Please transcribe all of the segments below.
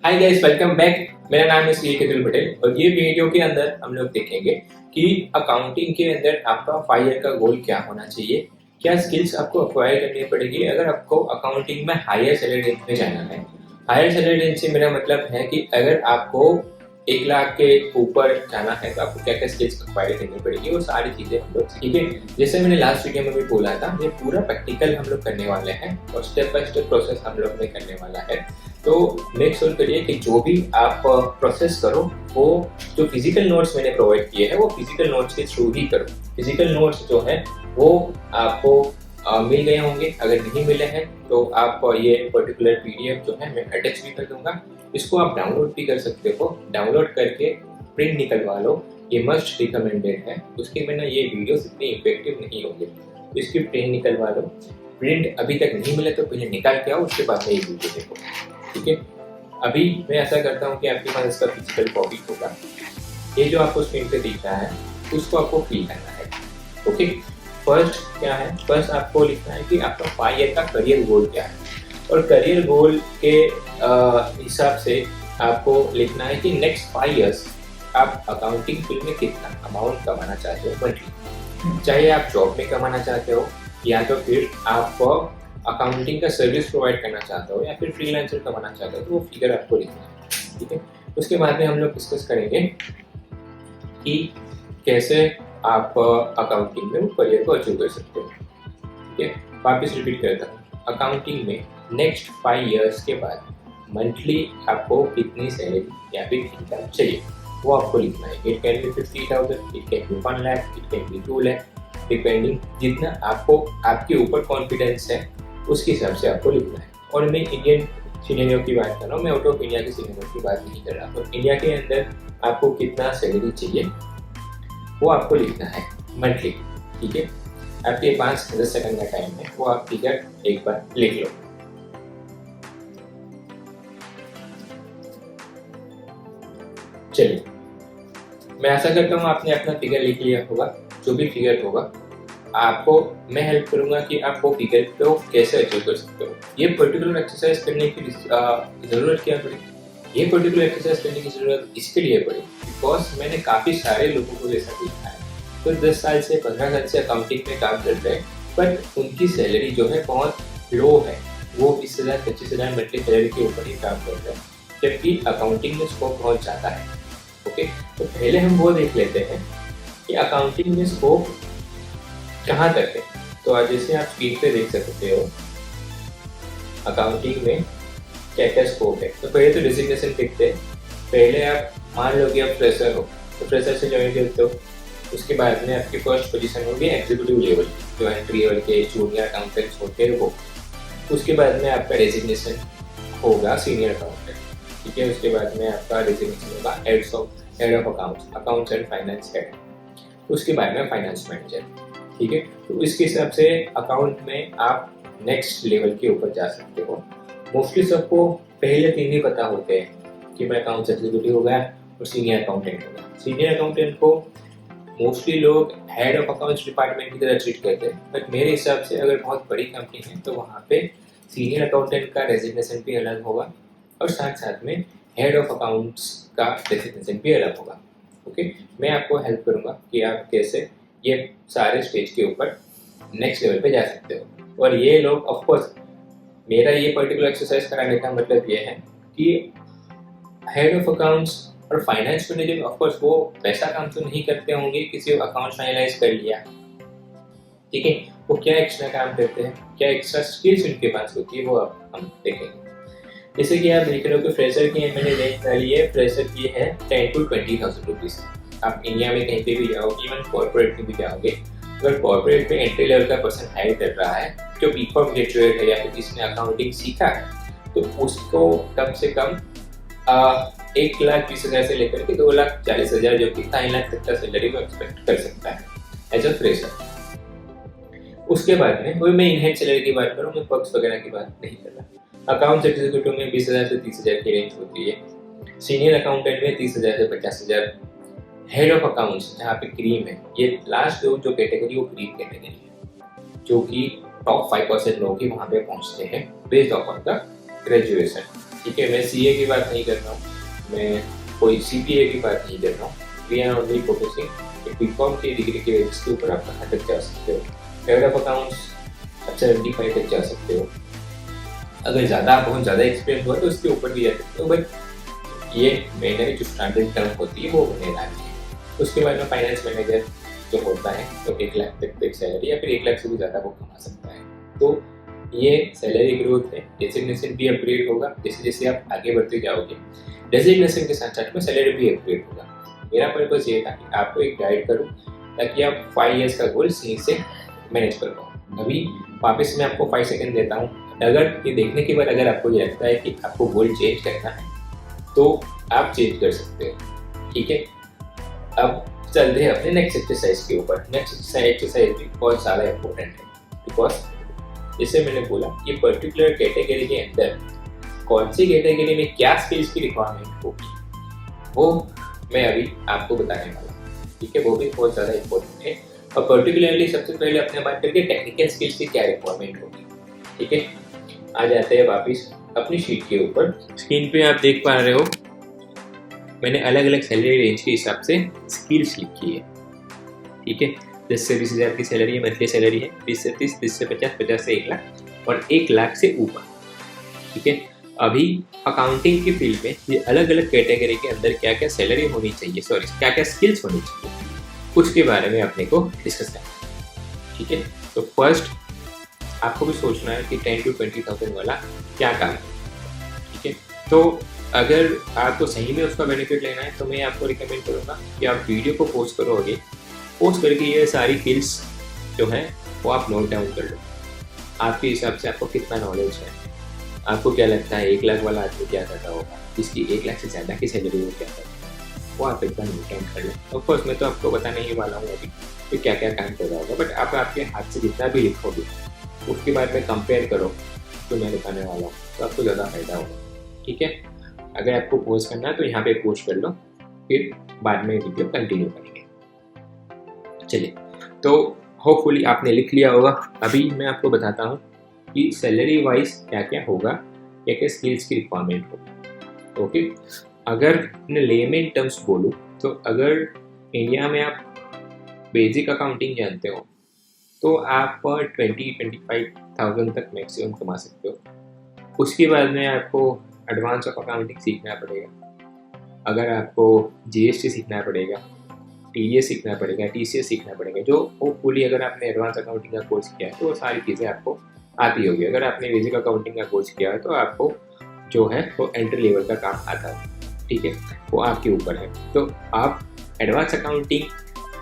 Hi guys, welcome back. मेरा नाम है सी केतुल पटेल और ये वीडियो के अंदर हम लोग देखेंगे कि अकाउंटिंग के अंदर आपका 5 ईयर का गोल क्या होना चाहिए, क्या स्किल्स आपको अक्वायर करनी पड़ेगी अगर आपको अकाउंटिंग में हायर सैलरी रेंज में जाना है। हायर सैलरी रेंज से मेरा मतलब है कि अगर आपको 1 लाख के ऊपर जाना है तो आपको क्या क्या स्किल्स अक्वायर करनी पड़ेगी, वो सारी चीज़ें हम लोग सीखेंगे। जैसे मैंने लास्ट वीडियो में भी बोला था, ये पूरा प्रैक्टिकल हम लोग करने वाले हैं और स्टेप बाय स्टेप प्रोसेस हम लोग में करने वाला है। तो मेक श्योर करिए कि जो भी आप प्रोसेस करो वो जो फिजिकल नोट्स मैंने प्रोवाइड किए हैं वो फिजिकल नोट्स के थ्रू ही करो। फिजिकल नोट्स जो है वो आपको मिल गए होंगे, अगर नहीं मिले हैं तो आप ये पर्टिकुलर पीडीएफ जो है मैं अटैच भी कर दूंगा, इसको आप डाउनलोड भी कर सकते हो। डाउनलोड करके प्रिंट निकलवा लो, ये मस्ट रिकमेंडेड है। उसके बिना ये वीडियोस इतनी इफेक्टिव नहीं होंगे, इसकी प्रिंट निकलवा लो। प्रिंट अभी तक नहीं मिले तो पहले निकाल के आओ, उसके बाद में ये वीडियो देखो, ठीक है। अभी मैं ऐसा करता हूँ कि आपके पास इसका फिजिकल कॉपी होगा, ये जो आपको स्क्रीन पे दिख रहा है उसको आपको फिल करना है। ओके, फर्स्ट क्या है, फर्स्ट आपको लिखना है कि आपका 5 ईयर का करियर गोल क्या है, और करियर गोल के हिसाब से आपको लिखना है कि नेक्स्ट 5 ईयर्स आप अकाउंटिंग फील्ड में कितना अमाउंट कमाना चाहते हो मंथली। चाहे आप जॉब में कमाना चाहते हो या तो फिर आप अकाउंटिंग का सर्विस प्रोवाइड करना चाहते हो या फिर फ्रीलांसर कमाना चाहते हो, तो वो फिगर आपको लिखना है, ठीक है। उसके बाद में हम लोग डिस्कस करेंगे कि कैसे आप अकाउंटिंग में करियर को अचीव कर सकते हो, ठीक है। वापस रिपीट करता हूँ, अकाउंटिंग में नेक्स्ट 5 ईयर्स के बाद मंथली आपको कितनी सैलरी या फिर इनकम चाहिए वो आपको लिखना है। It can be 50,000, it can be 1 lakh, it can be 2 lakh, depending जितना आपको आपके ऊपर कॉन्फिडेंस है उसके हिसाब से आपको लिखना है। और मैं इंडियन सिनेरियो की बात कर रहा हूँ, मैं आउट ऑफ इंडिया के सिनेरियो की बात नहीं कर रहा। तो इंडिया के अंदर आपको कितना सैलरी चाहिए वो आपको लिखना है मंथली, ठीक है। आपके पास 10 सेकंड का टाइम है, वो आप फिगर एक बार लिख लो। चलिए, मैं आशा करता हूँ आपने अपना फिगर लिख लिया होगा। जो भी फिगर होगा आपको मैं हेल्प करूंगा कि आप वो फिगर को कैसे अचीव कर सकते हो। ये पर्टिकुलर एक्सरसाइज करने की ज़रूरत क्या पड़ी, ये पर्टिकुलर एक्सरसाइज करने की ज़रूरत इसके लिए पड़ी बिकॉज मैंने काफ़ी सारे लोगों को ऐसा देखा है तो 10 साल से 15 साल से अकाउंटिंग में काम कर रहे हैं, बट उनकी सैलरी जो है बहुत लो है, वो 20,000 25,000 मंथली सैलरी के ऊपर ही काम कर रहे हैं, जबकि अकाउंटिंग में स्कोप बहुत ज़्यादा है। ओके, तो पहले हम वो देख लेते हैं कि अकाउंटिंग में स्कोप कहाँ तक है। तो आज जैसे आप स्क्रीन पे देख सकते हो अकाउंटिंग में क्या क्या स्कोप है। तो पहले तो डिजिग्नेशन देखते हैं। पहले आप मान लो कि आप फ्रेशर हो तो फ्रेशर से ज्वाइन करते हो। उसके बाद में आपकी फर्स्ट पोजीशन होगी एग्जीक्यूटिव लेवल, जो एंट्री लेवल के जूनियर अकाउंटेंट्स होते हैं वो। उसके बाद में आपका डेजिग्नेशन होगा सीनियर अकाउंटेंट, ठीक है। उसके बाद में आपका डेजिग्नेशन होगा head of accounts and finance head. उसके बाद में फाइनेंस मैनेजर, ठीक है। तो इसके हिसाब से अकाउंट में आप नेक्स्ट लेवल के ऊपर जा सकते हो। मोस्टली सबको पहले 3 ही पता होते हैं कि मैं अकाउंट्स एग्जीक्यूटिव हो गया और सीनियर अकाउंटेंट हो गया। सीनियर अकाउंटेंट को मोस्टली लोग हेड ऑफ अकाउंट्स डिपार्टमेंट की तरह ट्रीट करते हैं, बट मेरे हिसाब से अगर बहुत बड़ी कंपनी है तो वहाँ पे सीनियर अकाउंटेंट का डेजिग्नेशन भी अलग होगा और साथ साथ में हेड ऑफ अकाउंट्स का डेजिग्नेशन भी अलग होगा। ओके, मैं आपको हेल्प करूँगा कि आप कैसे ये सारे स्टेज के ऊपर नेक्स्ट लेवल पे जा सकते हो। और ये लोग ऑफकोर्स मेरा ये पर्टिकुलर एक्सरसाइज कराने का मतलब ये है कि हेड ऑफ अकाउंट्स और फाइनेंस मैनेजर ऑफकोर्स वो वैसा काम तो नहीं करते होंगे कि सिर्फ अकाउंट फाइनलाइज कर लिया, ठीक है। वो क्या एक्स्ट्रा काम करते हैं, क्या एक्स्ट्रा स्किल्स उनके पास होती है, वो अब हम देखेंगे। जैसे कि आप देख रहे हो कि फ्रेशर की मैंने रेंज डाली है, फ्रेशर की है 10 to 20,000 रुपीज़। आप इंडिया में कहीं पे भी जाओगे, इवन कॉर्पोरेट में भी जाओगे, अगर कॉर्पोरेट में एंट्री लेवल का पर्सन हायर कर रहा है जो बीकॉम ग्रेजुएट है या फिर जिसने अकाउंटिंग सीखा है, तो उसको कम से कम 1,20,000 से लेकर के 2,40,000 जो कि 3 लाख तक का सैलरी वो एक्सपेक्ट कर सकता है एज अ फ्रेशर। उसके बाद में वही मैं इनहेड सैलरी की बात करूँ, मैं पर्क्स वगैरह की बात नहीं कर रहा। अकाउंट्स एग्जीक्यूटिव में 20,000 से 30,000 की रेंज होती है, सीनियर अकाउंटेंट में 30,000 से 50,000। हेड ऑफ अकाउंट्स जहाँ पे क्रीम है, ये लास्ट जो कैटेगरी वो क्रीम कैटेगरी है, जो कि टॉप 5% लोग ही वहाँ पे पहुँचते हैं बेस्ड ऑन द ग्रेजुएशन। ठीक है, मैं सीए की बात नहीं कर रहा हूँ, मैं कोई सीपीए की बात नहीं कर रहा हूँ। We are only focusing BCom की डिग्री के बेसिस के ऊपर आप कहाँ तक जा सकते हो। हेड ऑफ अकाउंट्स आप 75 तक जा सकते हो। अगर ज़्यादा बहुत ज़्यादा एक्सपीरियंस हुआ तो उसके ऊपर भी जा सकते हो, बट ये मैंने जो स्टैंडर्ड टर्म होती है वो बने रहती है। उसके बाद में फाइनेंस मैनेजर जो होता है तो 1 लाख तक सैलरी या फिर 1 लाख से भी ज़्यादा वो कमा सकता है। तो ये सैलरी ग्रोथ है। डेजिग्नेशन भी अपग्रेड होगा जैसे जैसे आप आगे बढ़ते जाओगे। डेजिग्नेशन के साथ साथ में सैलरी भी अपग्रेड होगा। मेरा पर्पज़ ये था कि आपको एक गाइड करूँ ताकि आप 5 ईयर्स का गोल सही से मैनेज कर पाओ। अभी वापस मैं आपको 5 सेकंड देता हूँ। अगर ये देखने के बाद अगर आपको ये लगता है कि आपको गोल चेंज करना है तो आप चेंज कर सकते हो। ठीक है, अब चलते हैं अपने नेक्स्ट एक्सरसाइज के ऊपर। नेक्स्ट एक्सरसाइज भी बहुत ज़्यादा इंपॉर्टेंट है, बिकॉज जैसे मैंने बोला ये पर्टिकुलर कैटेगरी के अंदर कौन सी कैटेगरी में क्या स्किल्स की रिक्वायरमेंट होगी वो मैं अभी आपको बताने वाला हूँ। ठीक है, वो भी बहुत ज़्यादा इंपॉर्टेंट है। और पर्टिकुलरली सबसे पहले अपने बात करके टेक्निकल स्किल्स की क्या रिक्वायरमेंट होगी। ठीक है, आ जाते हैं वापिस अपनी शीट के ऊपर। स्क्रीन पे आप देख पा रहे हो मैंने अलग अलग सैलरी रेंज के हिसाब से स्किल्स लिखी है। ठीक है, 10 से 20 हज़ार की सैलरी है, मंथली सैलरी है, 20 से 30, 30 से 50, 50 से 1 लाख और 1 लाख से ऊपर। ठीक है, अभी अकाउंटिंग की फील्ड में ये अलग अलग कैटेगरी के अंदर क्या क्या सैलरी होनी चाहिए, सॉरी क्या क्या स्किल्स होनी चाहिए, उसके बारे में अपने को डिस्कस करना है। ठीक है, तो फर्स्ट आपको भी सोचना है कि 10 to 20,000 वाला क्या काम है। ठीक है, तो अगर आपको सही में उसका बेनिफिट लेना है तो मैं आपको रिकमेंड करूँगा कि आप वीडियो को पोस्ट करो, आगे पोस्ट करके ये सारी फील्ड्स जो हैं वो आप नोट डाउन कर लो। आपके हिसाब से आपको कितना नॉलेज है, आपको क्या लगता है 1 लाख वाला आदमी क्या कर रहा होगा, जिसकी 1 लाख से ज़्यादा की सैलरी वो क्या कर रहा है, वो आप एकदम नोट डाउन कर लो। ऑफकोर्स मैं तो आपको बताने ही वाला हूँ अभी कि क्या क्या काम कर रहा होगा, बट आप आपके हाथ से जितना भी लिखोगे उसके बाद में कंपेयर करो तो मैं दिखाने वाला हूँ तो आपको ज़्यादा फायदा होगा। ठीक है, अगर आपको पोस्ट करना है तो यहाँ पे पोस्ट कर लो, फिर बाद में वीडियो कंटिन्यू करेंगे। चलिए, तो होपफुली आपने लिख लिया होगा। अभी मैं आपको बताता हूँ कि सैलरी वाइज क्या क्या होगा, क्या क्या स्किल्स की रिक्वायरमेंट होगी। ओके, अगर मैं लेमन टर्म्स बोलूँ तो अगर इंडिया में आप बेसिक अकाउंटिंग जानते हो तो आप 20-25,000 तक मैक्सिमम कमा सकते हो। उसके बाद में आपको एडवांस ऑफ अकाउंटिंग सीखना पड़ेगा, अगर आपको जीएसटी सीखना पड़ेगा, टीडीएस सीखना पड़ेगा, टीसीएस सीखना पड़ेगा, जो होपफुली अगर आपने एडवांस अकाउंटिंग का कोर्स किया है तो वो सारी चीज़ें आपको आती होगी। अगर आपने बेसिक अकाउंटिंग का कोर्स किया है तो आपको जो है वो एंट्री लेवल का काम आता है। ठीक है, वो आपके ऊपर है। तो आप एडवांस अकाउंटिंग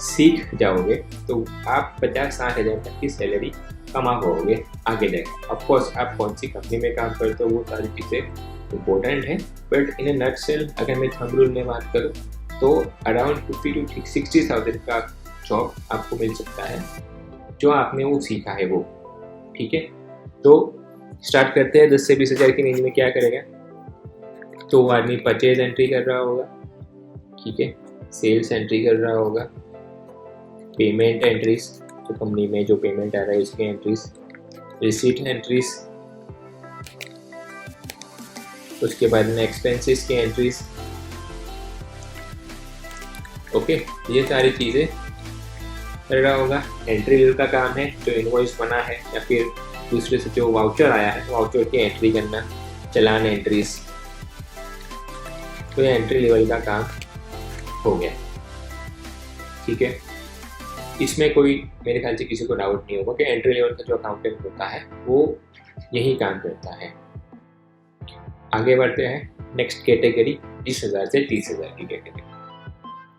सीख जाओगे तो आप 50-60 हज़ार तक की सैलरी कमा पाओगे आगे जाके। ऑफकोर्स आप कौन सी कंपनी में काम करते हो वो सारी चीज़ें इम्पोर्टेंट है, बट इन ए नटसेल अगर मैं थंब रूल में बात करूँ तो अराउंड 50 to 60,000 का जॉब आपको मिल सकता है जो आपने वो सीखा है वो। ठीक है, तो स्टार्ट करते हैं। 10 से 20 हज़ार की रेंज में क्या करेगा, तो वो आदमी परचेज एंट्री कर रहा होगा, ठीक है, सेल्स एंट्री कर रहा होगा, पेमेंट एंट्रीज, तो कंपनी में जो पेमेंट आ रहा है उसकी एंट्रीज, रिसीट एंट्रीज, उसके बाद में एक्सपेंसेस की एंट्रीज। ओके, ये सारी चीज़ें कर रहा होगा। एंट्री लेवल का काम है, जो इनवॉइस बना है या फिर दूसरे से जो वाउचर आया है वाउचर की एंट्री करना, चलान एंट्रीज, तो ये एंट्री लेवल का काम हो गया। ठीक है, इसमें कोई मेरे ख्याल से किसी को डाउट नहीं होगा कि एंट्री लेवल का जो अकाउंटेंट होता है वो यही काम करता है। आगे बढ़ते हैं नेक्स्ट कैटेगरी, 20,000 से 30,000 की कैटेगरी।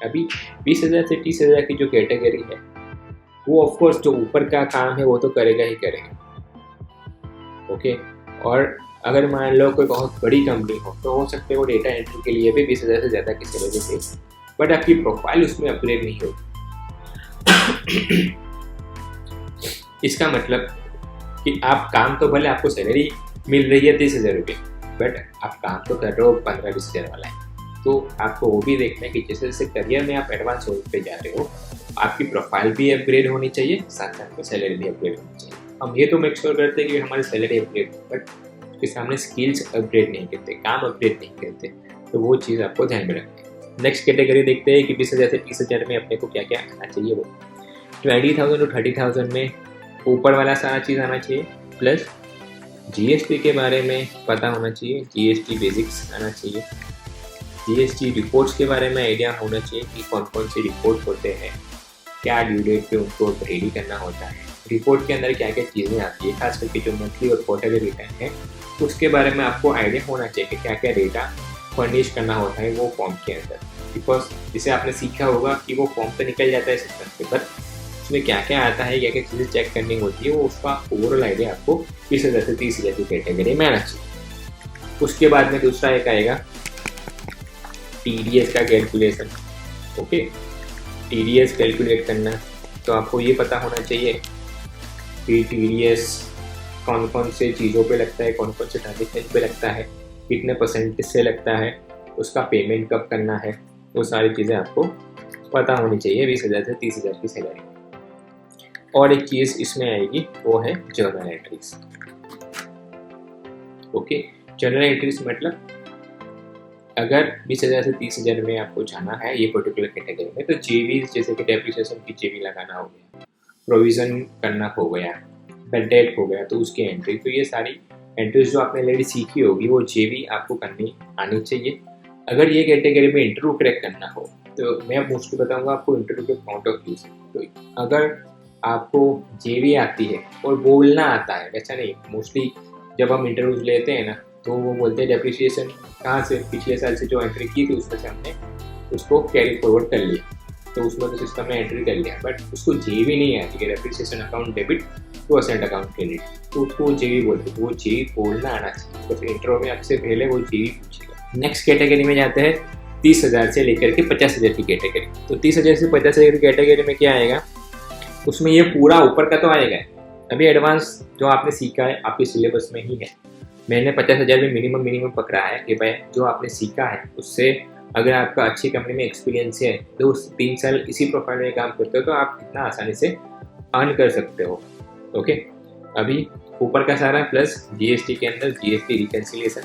अभी 20,000 से 30,000 की जो कैटेगरी है वो ऑफकोर्स जो ऊपर का काम है वो तो करेगा ही करेगा। ओके, और अगर मान लो कोई बहुत बड़ी कंपनी हो तो हो सकता है वो डेटा एंट्री के लिए भी 20,000 से ज़्यादा की सैलरी दे, बट आपकी प्रोफाइल उसमें अपग्रेड नहीं होगी। इसका मतलब कि आप काम तो भले आपको सैलरी मिल रही है 30,000 रुपये, बट आप काम तो कर रहे हो 15-20 हज़ार वाला है। तो आपको वो भी देखना है कि जैसे जैसे करियर में आप एडवांस होने पे जा रहे हो आपकी प्रोफाइल भी अपग्रेड होनी चाहिए, साथ साथ में सैलरी भी अपग्रेड होनी चाहिए। हम ये तो मेक श्योर करते हैं कि हमारी सैलरी अपग्रेड हो, बट के सामने स्किल्स अपग्रेड नहीं करते, काम अपग्रेड नहीं करते, तो वो चीज़ आपको ध्यान में रखनी है। नेक्स्ट कैटेगरी देखते हैं कि 20,000 से 30,000 में अपने को क्या क्या आना चाहिए। वो 20,000 टू 30,000 में ऊपर वाला सारा चीज़ आना चाहिए, प्लस जीएसटी के बारे में पता होना चाहिए, जीएसटी बेसिक्स आना चाहिए, जीएसटी रिपोर्ट्स के बारे में आइडिया होना चाहिए कि कौन कौन से रिपोर्ट होते हैं, क्या ड्यू डेट पे उनको रेडी करना होता है, रिपोर्ट के अंदर क्या क्या चीज़ें आती है, खास करके जो मंथली और क्वार्टरली रिटर्न है उसके बारे में आपको आइडिया होना चाहिए कि क्या क्या डेटा फर्निश करना होता है वो फॉर्म के अंदर। बिकॉज जिसे आपने सीखा होगा कि वो फॉर्म तो निकल जाता है सिस्टम से, पर उसमें क्या क्या आता है, क्या क्या चीज़ें चेक करनी होती है, वो उसका ओवरऑल आइडिया आपको 20,000 से 30,000 की कैटेगरी में आना चाहिए। उसके बाद में दूसरा एक आएगा TDS का कैलकुलेशन। ओके, TDS कैलकुलेट करना, तो आपको ये पता होना चाहिए कि TDS कौन कौन से चीज़ों पे लगता है, कौन कौन से ट्रांजेक्शन पे लगता है, कितने परसेंटेज से लगता है, उसका पेमेंट कब करना है, वो सारी चीज़ें आपको पता होनी चाहिए 20,000 से 30,000 की सैलरी। और एक चीज़ इसमें आएगी वो है journal entries. Okay, journal entries मतलब अगर 20,000 से 30,000 में आपको जाना है ये पर्टिकुलर कैटेगरी में, तो जेवी जैसे कि डेप्रिसिएशन की जेवी लगाना हो गया, प्रोविज़न करना हो गया, बेड डेट हो गया, तो उसकी एंट्री, तो ये सारी एंट्रीज जो आपने ऑलरेडी सीखी होगी वो जेवी आपको करनी आनी चाहिए। अगर ये कैटेगरी में इंटरव्यू क्रैक करना हो तो मैं मोस्टली बताऊंगा आपको इंटरव्यू के पॉइंट ऑफ व्यू से। तो अगर आपको जेवी आती है और बोलना आता है, वैसा नहीं, मोस्टली जब हम इंटरव्यूज लेते हैं ना तो वो बोलते हैं डेप्रिसिएशन कहाँ से, पिछले साल से जो एंट्री की थी उसमें से हमने उसको कैरी फॉरवर्ड कर लिया, तो उसमें तो सिस्टम में एंट्री कर लिया, बट उसको जेवी नहीं आती कि depreciation account debit to asset account credit, तो उसको जेवी बोलते हैं। तो वो जेवी बोलना आना चाहिए, तो फिर इंटरव्यू में आपसे पहले वो जेवी पूछेगा। नेक्स्ट कैटेगरी में जाते हैं 30,000 से लेकर के 50,000 की कैटेगरी। तो 30,000 से 50,000 की कैटेगरी में क्या आएगा, उसमें ये पूरा ऊपर का तो आएगा, अभी एडवांस जो आपने सीखा है आपके सिलेबस में ही है। मैंने 50,000 में मिनिमम पकड़ा है कि भाई जो आपने सीखा है उससे अगर आपका अच्छी कंपनी में एक्सपीरियंस है तो 3 साल इसी प्रोफाइल में काम करते हो तो आप कितना आसानी से अर्न कर सकते हो। ओके, अभी ऊपर का सारा प्लस जीएसटी के अंदर जीएसटी रिकन्सिलिएशन,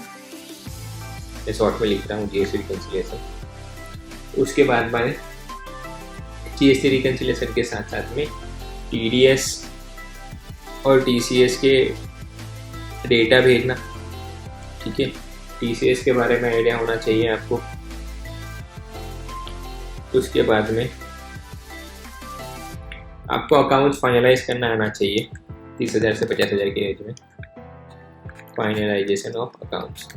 मैं शॉर्ट में लिख रहा हूँ जीएसटी रिकन्सिलिएशन। उसके बाद में जीएसटी रिकन्सिलिएशन के साथ साथ में टीडीएस और टीसीएस के डेटा भेजना, ठीक है, टीसीएस के बारे में आइडिया होना चाहिए आपको। उसके बाद में आपको अकाउंट्स फाइनलाइज करना आना चाहिए 30,000 से 50,000 के रेंज में, फाइनलाइजेशन ऑफ अकाउंट्स।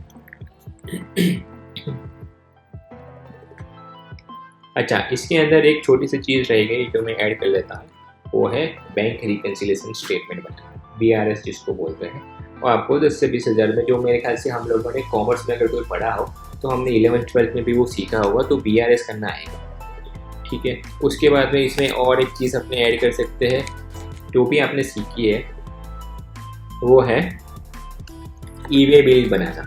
अच्छा, इसके अंदर एक छोटी सी चीज़ रह गई जो मैं ऐड कर लेता हूँ, वो है बैंक रिकन्सिलिएशन स्टेटमेंट बनाना, BRS जिसको बोलते हैं। और आपको 10 से 20,000 में, जो मेरे ख्याल से हम लोगों ने कॉमर्स में अगर कोई पढ़ा हो तो हमने 11th-12th में भी वो सीखा होगा, तो BRS करना आएगा, ठीक है। उसके बाद में इसमें और एक चीज़ अपने ऐड कर सकते हैं जो भी आपने सीखी है, वो है ई-वे बिल बनाना।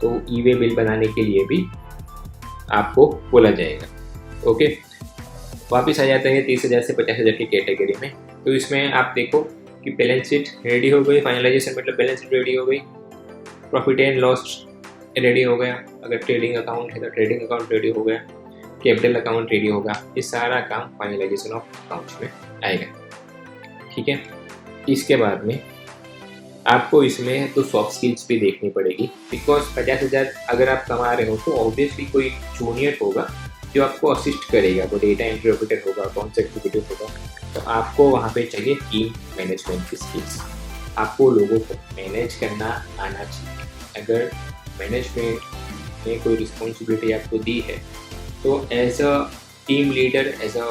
तो ई-वे बिल बनाने के लिए भी आपको बोला जाएगा। ओके, वापस आ जाते हैं 30,000 से 50,000 की कैटेगरी में। तो इसमें आप देखो कि बैलेंस शीट रेडी हो गई, फाइनलाइजेशन मतलब बैलेंस शीट रेडी हो गई, प्रॉफिट एंड लॉस रेडी हो गया, अगर ट्रेडिंग अकाउंट है तो ट्रेडिंग अकाउंट रेडी हो गया, कैपिटल अकाउंट रेडी होगा, ये सारा काम फाइनलाइजेशन ऑफ अकाउंट्स में आएगा, ठीक है। इसके बाद में आपको इसमें तो सॉफ्ट स्किल्स भी देखनी पड़ेगी, बिकॉज 50,000 अगर आप कमा रहे हो तो ऑब्वियसली कोई जूनियर होगा जो आपको असिस्ट करेगा, वो डेटा एंट्री ऑपरेटर होगा, कौन सा एग्जीक्यूटिव होगा, तो आपको वहाँ पे चाहिए टीम मैनेजमेंट की स्किल्स। आपको लोगों को मैनेज करना आना चाहिए। अगर मैनेजमेंट ने कोई रिस्पॉन्सिबिलिटी आपको दी है तो as a team leader, as a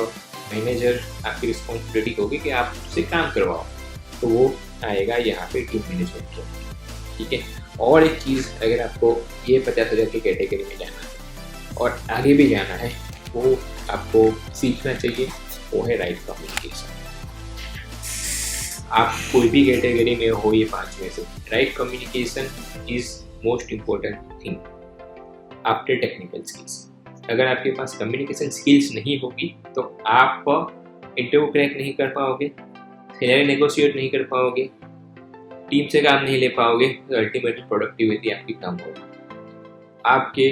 manager आपकी रिस्पॉन्सिबिलिटी होगी कि आप उससे काम करवाओ, तो वो आएगा यहाँ पे टीम मैनेजमेंट के, ठीक है। और एक चीज़, अगर आपको ये 50,000 की कैटेगरी में जाना है और आगे भी जाना है, वो आपको सीखना चाहिए, वो है राइट कम्युनिकेशन। आप कोई भी कैटेगरी में हो, ये 5 में से right communication is most important thing after technical skills. अगर आपके पास कम्युनिकेशन स्किल्स नहीं होगी तो आप इंटरव्यू क्रैक नहीं कर पाओगे, सैलरी नेगोशिएट नहीं कर पाओगे, टीम से काम नहीं ले पाओगे तो अल्टीमेटली प्रोडक्टिविटी आपकी कम होगी। आपके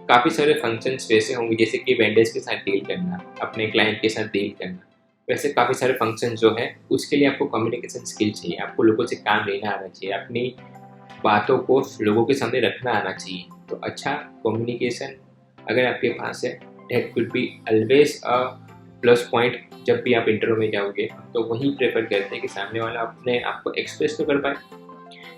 काफ़ी सारे फंक्शंस वैसे होंगे जैसे कि वेंडर्स के साथ डील करना, अपने क्लाइंट के साथ डील करना, वैसे काफ़ी सारे फंक्शन जो है उसके लिए आपको कम्युनिकेशन स्किल चाहिए, आपको लोगों से काम लेना आना चाहिए, अपनी बातों को लोगों के सामने रखना आना चाहिए। तो अच्छा कम्युनिकेशन अगर आपके पास है that will be always a plus point. जब भी आप इंटरव्यू में जाओगे तो वही प्रेफर करते हैं कि सामने वाला अपने आप को एक्सप्रेस तो कर पाए।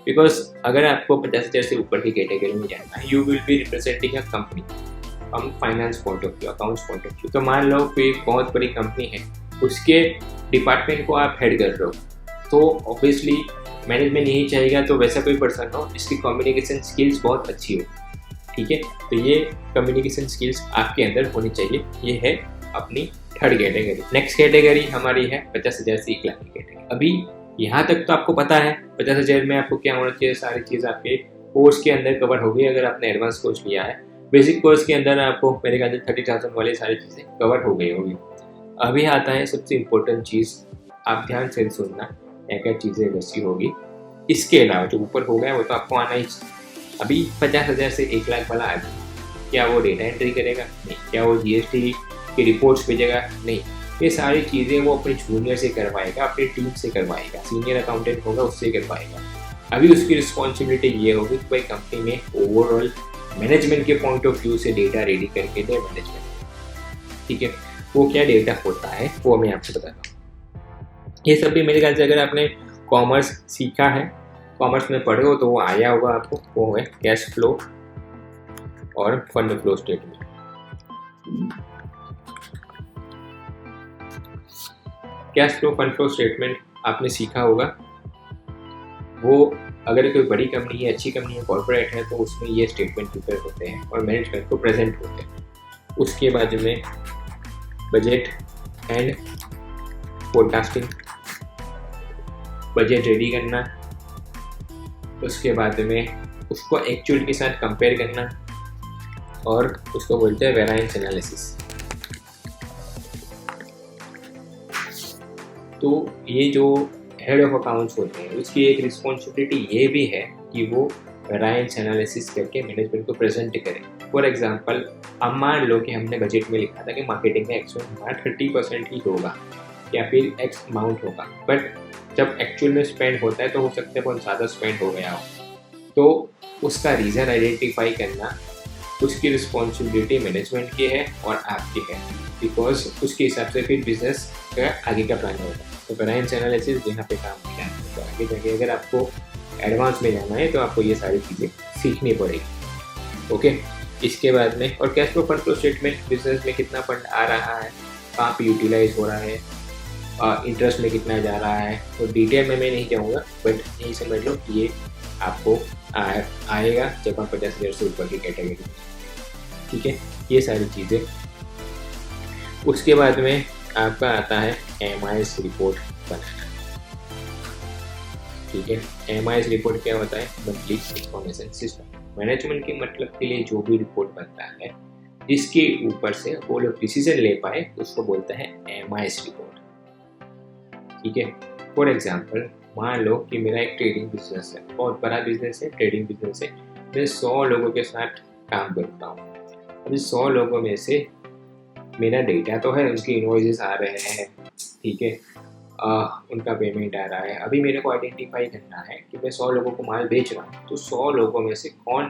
बिकॉज अगर आपको 50,000 से ऊपर की कैटेगरी में जाना है, you will be representing a company from finance point of view, accounts point of view. तो मान लो कोई बहुत बड़ी कंपनी है, उसके डिपार्टमेंट को आप हेड कर रहे हो, तो ऑब्वियसली मैनेजमेंट यही चाहेगा तो वैसा कोई पर्सन हो जिसकी कम्युनिकेशन स्किल्स बहुत अच्छी हो। ठीक है, तो ये कम्युनिकेशन स्किल्स आपके अंदर होनी चाहिए। ये है अपनी थर्ड कैटेगरी। नेक्स्ट कैटेगरी हमारी है 50,000 से 1 लाख की कैटेगरी। अभी यहाँ तक तो आपको पता है 50,000 में आपको क्या होना चाहिए, सारी चीज़ आपके कोर्स के अंदर कवर हो गई। अगर आपने एडवांस कोर्स लिया है, बेसिक कोर्स के अंदर आपको मेरे ख्याल से 30,000 वाली सारी चीज़ें कवर हो गई होगी। अभी आता है सबसे इम्पोर्टेंट चीज़, आप ध्यान से सुनना क्या क्या चीज़ें वैसी होगी। इसके अलावा जो ऊपर हो गया वो तो आपको आना ही। अभी 50,000 से 1 लाख वाला आदमी क्या वो डेटा एंट्री करेगा? नहीं। क्या वो GST की रिपोर्ट्स भेजेगा? नहीं। ये सारी चीज़ें वो अपने जूनियर से करवाएगा, अपनी टीम से करवाएगा, सीनियर अकाउंटेंट होगा उससे करवाएगा। अभी उसकी रिस्पॉन्सिबिलिटी ये होगी कि भाई कंपनी में ओवरऑल मैनेजमेंट के पॉइंट ऑफ व्यू से डेटा रेडी करके दे मैनेजमेंट। ठीक है, वो क्या डेटा होता है वो मैं आपको बताता हूँ। ये सब भी मेरे ख्याल से अगर आपने कॉमर्स सीखा है, कॉमर्स में पढ़े हो तो वो आया होगा आपको। वो है कैश फ्लो और fund flow statement. Cash flow fund flow statement आपने सीखा होगा। वो अगर कोई बड़ी कंपनी है, अच्छी कंपनी है, कॉर्पोरेट है, तो उसमें ये स्टेटमेंट प्रिपेयर होते हैं और मैनेजमेंट को प्रेजेंट होते हैं। उसके बाद में budget and forecasting, budget ready करना, उसके बाद में उसको एक्चुअल के साथ कंपेयर करना और उसको बोलते हैं वेरिएंस एनालिसिस। तो ये जो हेड ऑफ अकाउंट्स होते हैं उसकी एक रिस्पॉन्सिबिलिटी ये भी है कि वो वेरिएंस एनालिसिस करके मैनेजमेंट को प्रेजेंट करें। फॉर एग्जांपल, अब मान लो कि हमने बजट में लिखा था कि मार्केटिंग का एक्सपेंस हमारा 30% ही होगा या फिर एक्स अमाउंट होगा, बट जब एक्चुअल में स्पेंड होता है तो हो सकता है बहुत ज़्यादा स्पेंड हो गया हो। तो उसका रीज़न आइडेंटिफाई करना उसकी रिस्पॉन्सिबिलिटी मैनेजमेंट की है और आपकी है, बिकॉज उसके हिसाब से फिर बिजनेस का आगे का प्लान होगा। तो वेरिएंस एनालिसिस यहाँ पे काम किया है। तो आगे जाके अगर आपको एडवांस में जाना है तो आपको ये सारी चीज़ें सीखनी पड़ेगी। ओके, इसके बाद में और cash flow fund flow statement, business में कितना फंड आ रहा है, कहाँ पे यूटिलाइज हो रहा है, इंटरेस्ट में कितना जा रहा है। तो डिटेल में मैं नहीं जाऊँगा, बट यही समझ लो ये आपको आएगा जब आप 50,000 से ऊपर की कैटेगरी। ठीक है, ये सारी चीज़ें। उसके बाद में आपका आता है MIS रिपोर्ट बनाना। ठीक है, MIS रिपोर्ट क्या होता है? Monthly information system. मैनेजमेंट के मतलब के लिए जो भी रिपोर्ट बनता है जिसके ऊपर से वो लोग डिसीजन ले पाए उसको बोलता है MIS रिपोर्ट। ठीक है, फॉर एग्जाम्पल मान लो कि मेरा एक ट्रेडिंग बिजनेस है, बहुत बड़ा बिजनेस है, ट्रेडिंग बिजनेस है। मैं 100 लोगों के साथ काम करता हूँ। अभी 100 लोगों में से मेरा डेटा तो है, उनके इनवॉइसेस आ रहे हैं, ठीक है, उनका पेमेंट आ रहा है। अभी मेरे को आइडेंटिफाई करना है कि मैं 100 लोगों को माल बेच रहा हूँ, तो 100 लोगों में से कौन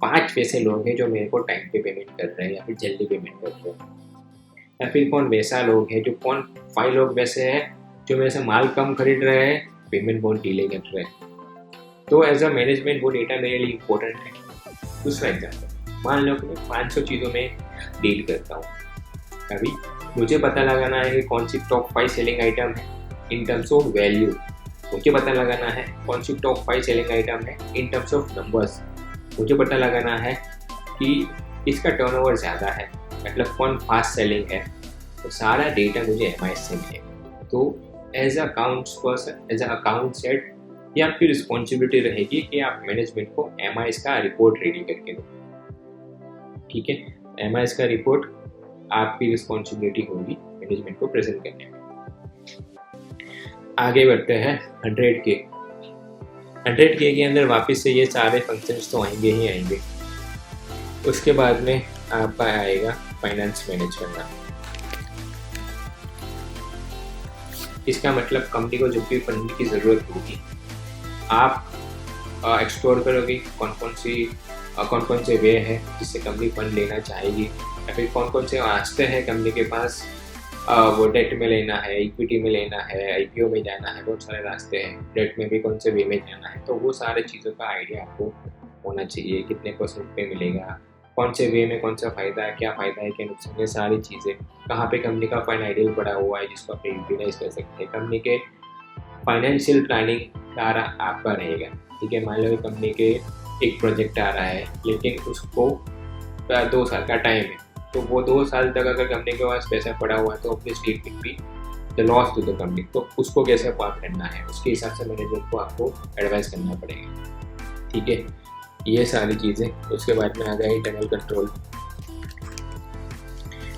5 वैसे लोग हैं जो मेरे को टाइम पे पेमेंट कर रहे हैं या फिर जल्दी पेमेंट कर रहे हैं, या फिर कौन वैसा लोग हैं जो 5 लोग वैसे हैं जो मेरे से माल कम खरीद रहे हैं, पेमेंट बहुत डिले कर रहे हैं। तो एज अ मैनेजमेंट वो डेटा मेरे लिए इम्पोर्टेंट है। दूसरा एग्जाम्पल, मान लो कि मैं 500 चीज़ों में डील करता हूँ। अभी मुझे पता लगाना है कि कौन सी टॉप 5 सेलिंग आइटम है इन टर्म्स ऑफ वैल्यू, मुझे पता लगाना है कौन सी टॉप 5 सेलिंग आइटम है इन टर्म्स ऑफ नंबर्स, मुझे पता लगाना है कि इसका टर्नओवर ज़्यादा है, मतलब कौन फास्ट सेलिंग है। तो सारा डेटा मुझे MIS से मिलेगा। तो as accounts person, as account set, ये आपकी रिस्पॉन्सिबिलिटी रहेगी कि आप मैनेजमेंट को MIS का रिपोर्ट रेडी करके दो। ठीक है, MIS का रिपोर्ट आपकी रिस्पॉन्सिबिलिटी होगी मैनेजमेंट को प्रेजेंट करने में। आगे बढ़ते हैं 100 के। 100K के अंदर वापस से ये सारे फंक्शंस तो आएंगे ही आएंगे। उसके बाद में आपका आएगा फाइनेंस मैनेज करना। इसका मतलब कंपनी को जब भी फंड की ज़रूरत होगी आप एक्सप्लोर करोगे कौन कौन से वे हैं जिससे कंपनी फंड लेना चाहेगी, या फिर कौन कौन से रास्ते हैं कंपनी के पास, वो डेट में लेना है, इक्विटी में लेना है, आईपीओ में जाना है, बहुत सारे रास्ते हैं। डेट में भी कौन से वे में जाना है, तो वो सारे चीज़ों का आइडिया आपको होना चाहिए। कितने परसेंट पे मिलेगा, कौन से वे में कौन सा फ़ायदा है, क्या फ़ायदा है, क्या नुकसान है, सारी चीज़ें। कहाँ पे कंपनी का फंड आइडियल पड़ा हुआ है जिसको आप यूटिलाइज कर सकते हैं। कंपनी के फाइनेंशियल प्लानिंग सारा आपका रहेगा। ठीक है, मान लो कंपनी के एक प्रोजेक्ट आ रहा है लेकिन उसको 2 साल का टाइम है, तो वो 2 साल तक अगर कंपनी के पास पैसा पड़ा हुआ है तो obviously it will be the loss to the company. तो उसको कैसे पार करना है उसके हिसाब से मैनेजमेंट को आपको एडवाइस करना पड़ेगा। ठीक है, ये सारी चीज़ें। उसके बाद में आ गया इंटरनल कंट्रोल।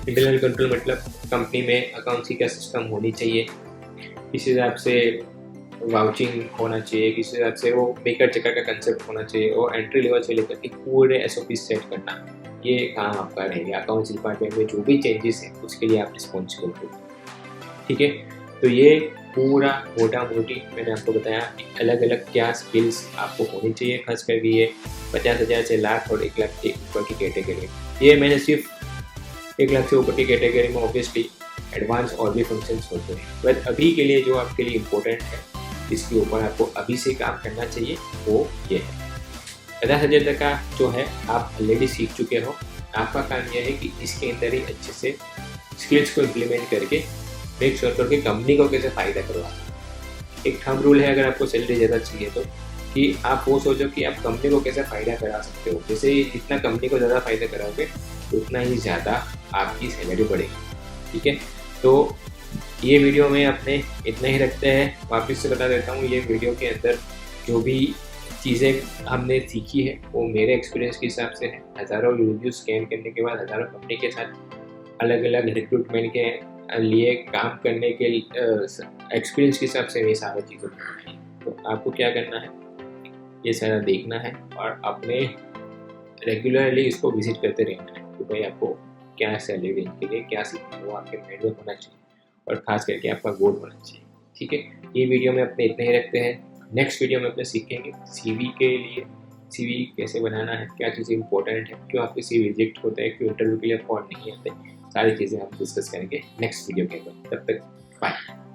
इंटरनल कंट्रोल मतलब कंपनी में अकाउंट्स की क्या सिस्टम होनी चाहिए, किस हिसाब से वाउचिंग होना चाहिए, किस हिसाब से वो बेकर चेकर का कंसेप्ट होना चाहिए, और एंट्री लेवल से लेकर के पूरे एसओपी सेट करना, ये काम आपका रहेगा। अकाउंट्स डिपार्टमेंट में जो भी चेंजेस हैं उसके लिए आप रिस्पॉन्सिबल हो। ठीक है, तो ये पूरा मोटा मोटी मैंने आपको बताया कि अलग अलग क्या स्किल्स आपको होनी चाहिए, खास करके ये 50,000 से लाख और 1 लाख के ऊपर की कैटेगरी। ये मैंने सिर्फ 1 लाख से ऊपर की कैटेगरी में ऑब्वियसली एडवांस और भी फंक्शंस होते हैं, बट अभी के लिए जो आपके लिए इम्पोर्टेंट है, इसके ऊपर आपको अभी से काम करना चाहिए, वो ये है। 50,000 तक का जो है आप ऑलरेडी सीख चुके हो। आपका काम यह है कि इसके अंदर ही अच्छे से स्किल्स को इम्प्लीमेंट करके मेक श्योर करके कंपनी को कैसे फ़ायदा करवा। एक थंब रूल है, अगर आपको सैलरी ज़्यादा चाहिए तो, कि आप वो सोचो कि आप कंपनी को कैसे फ़ायदा करा सकते हो। जैसे जितना कंपनी को ज़्यादा फ़ायदा कराओगे उतना ही ज़्यादा आपकी सैलरी बढ़ेगी। ठीक है, तो ये वीडियो में अपने इतना ही रखते हैं। वापस से बता देता हूँ, ये वीडियो के अंदर जो भी चीज़ें हमने सीखी है वो मेरे एक्सपीरियंस के हिसाब से है। हज़ारों रिव्यू स्कैन करने के बाद हज़ारों कंपनी के साथ अलग अलग रिक्रूटमेंट के लिए काम करने के एक्सपीरियंस के हिसाब से ये सारी चीज़ें बनाई है। तो आपको क्या करना है, ये सारा देखना है और अपने रेगुलरली इसको विजिट करते रहना है कि भाई आपको क्या सैलरी रेंज के लिए क्या सीखना है, वो आपके माइंड में होना चाहिए और ख़ास करके आपका गोल होना चाहिए। ठीक है, ये वीडियो में अपने इतने ही रखते हैं। नेक्स्ट वीडियो में अपने सीखेंगे सीवी के लिए सीवी कैसे बनाना है, क्या चीज़ें इंपॉर्टेंट है, क्यों आपके सीवी रिजेक्ट होता है, क्यों इंटरव्यू के लिए कॉल नहीं आते, सारी चीज़ें हम डिस्कस करेंगे नेक्स्ट वीडियो के अंदर। तब तक बाय।